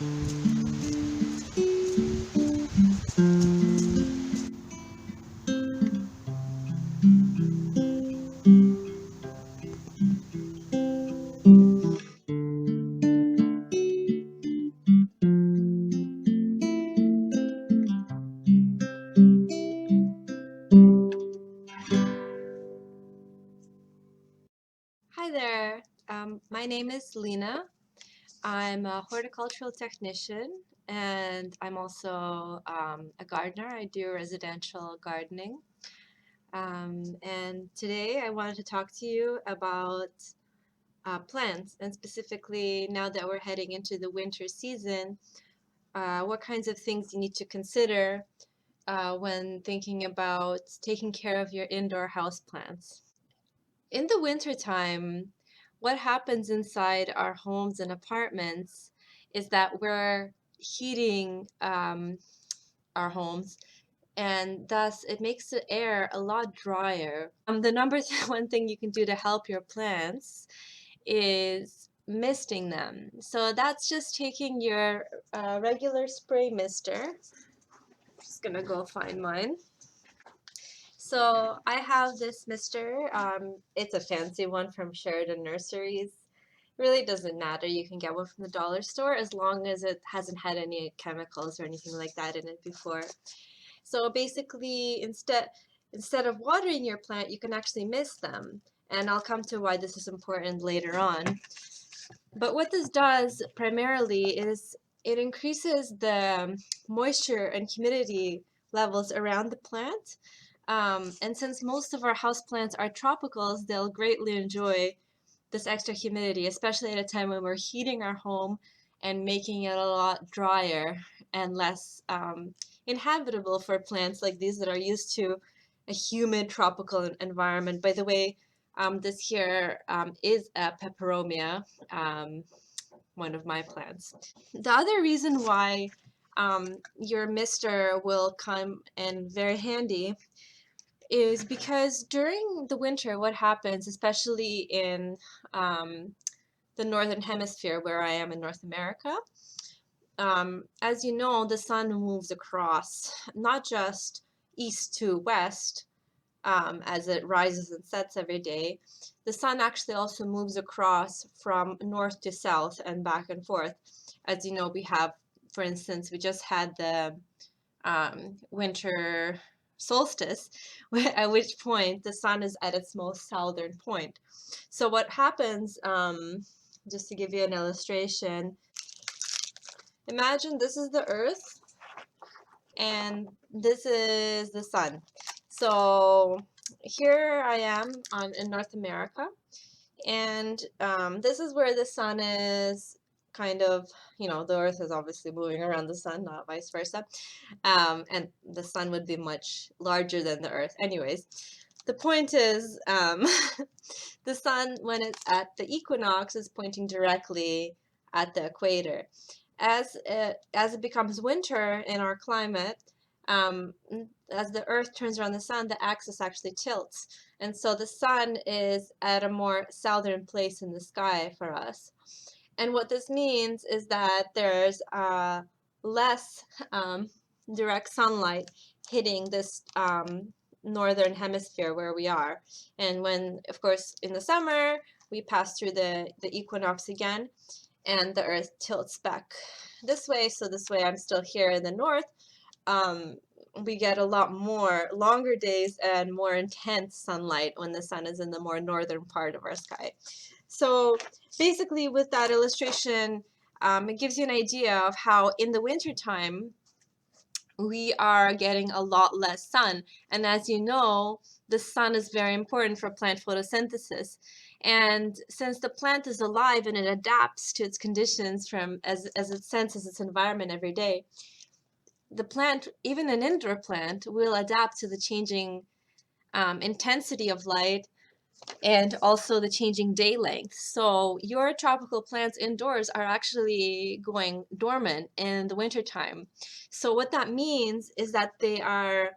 Hi there. My name is Lena. I'm a horticultural technician and I'm also a gardener. I do residential gardening. And today I wanted to talk to you about plants, and specifically now that we're heading into the winter season, what kinds of things you need to consider when thinking about taking care of your indoor house plants. In the wintertime, what happens inside our homes and apartments is that we're heating our homes, and thus it makes the air a lot drier. The number one thing you can do to help your plants is misting them. So that's just taking your regular spray mister. Just gonna go find mine. So I have this mister. It's a fancy one from Sheridan Nurseries. Really doesn't matter. You can get one from the dollar store as long as it hasn't had any chemicals or anything like that in it before. So basically, instead of watering your plant, you can actually mist them. And I'll come to why this is important later on. But what this does primarily is it increases the moisture and humidity levels around the plant. And since most of our houseplants are tropicals, they'll greatly enjoy this extra humidity, especially at a time when we're heating our home and making it a lot drier and less inhabitable for plants like these that are used to a humid tropical environment. By the way, this here is a peperomia, one of my plants. The other reason why your mister will come in very handy is because during the winter, what happens, especially in the northern hemisphere where I am in North America, as you know, the sun moves across, not just east to west as it rises and sets every day. The sun actually also moves across from north to south and back and forth. As you know, we have, for instance, we just had the winter solstice, at which point the sun is at its most southern point. So what happens, just to give you an illustration, imagine this is the earth and this is the sun. So here I am in North America, and this is where the sun is kind of, the earth is obviously moving around the sun, not vice versa. And the sun would be much larger than the earth. Anyways, the point is, the sun, when it's at the equinox, is pointing directly at the equator. As it becomes winter in our climate, as the earth turns around the sun, the axis actually tilts. And so the sun is at a more southern place in the sky for us. And what this means is that there's less direct sunlight hitting this northern hemisphere where we are. And when, of course, in the summer, we pass through the equinox again, and the earth tilts back this way. So this way I'm still here in the north. We get a lot more longer days and more intense sunlight when the sun is in the more northern part of our sky. So basically with that illustration, it gives you an idea of how in the wintertime we are getting a lot less sun. And as you know, the sun is very important for plant photosynthesis. And since the plant is alive and it adapts to its conditions as it senses its environment every day, the plant, even an indoor plant, will adapt to the changing intensity of light and also the changing day length. So your tropical plants indoors are actually going dormant in the wintertime. So what that means is that they are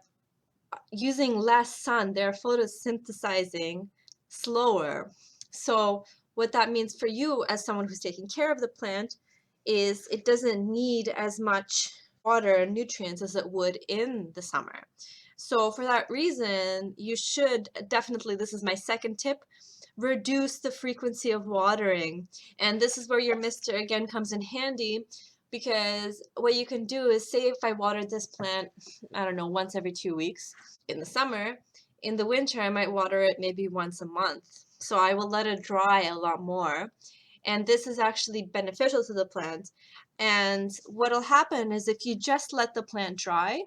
using less sun, they're photosynthesizing slower. So what that means for you as someone who's taking care of the plant is it doesn't need as much water and nutrients as it would in the summer. So for that reason, you should definitely, this is my second tip, reduce the frequency of watering. And this is where your mister again comes in handy, because what you can do is, say if I watered this plant, I don't know, once every 2 weeks in the summer, in the winter I might water it maybe once a month. So I will let it dry a lot more. And this is actually beneficial to the plant. And what'll happen is if you just let the plant dry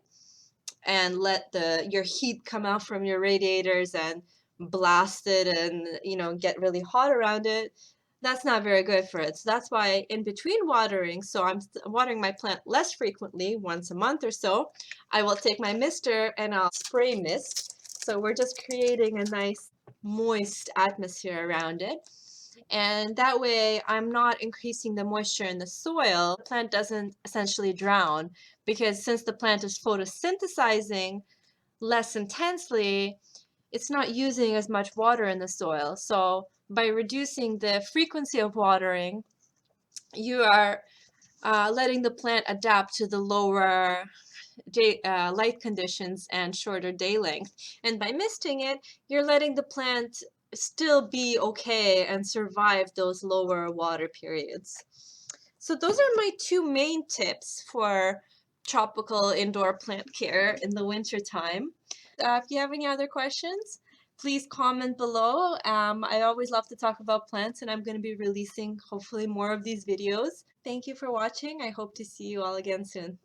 and let your heat come out from your radiators and blast it and get really hot around it, that's not very good for it. So that's why in between watering, so I'm watering my plant less frequently, once a month or so, I will take my mister and I'll spray mist. So we're just creating a nice moist atmosphere around it. And that way I'm not increasing the moisture in the soil. The plant doesn't essentially drown, because since the plant is photosynthesizing less intensely, it's not using as much water in the soil. So by reducing the frequency of watering, you are letting the plant adapt to the lower light conditions and shorter day length. And by misting it, you're letting the plant still be okay and survive those lower water periods. So those are my two main tips for tropical indoor plant care in the winter time. If you have any other questions, please comment below. I always love to talk about plants, and I'm going to be releasing hopefully more of these videos. Thank you for watching. I hope to see you all again soon.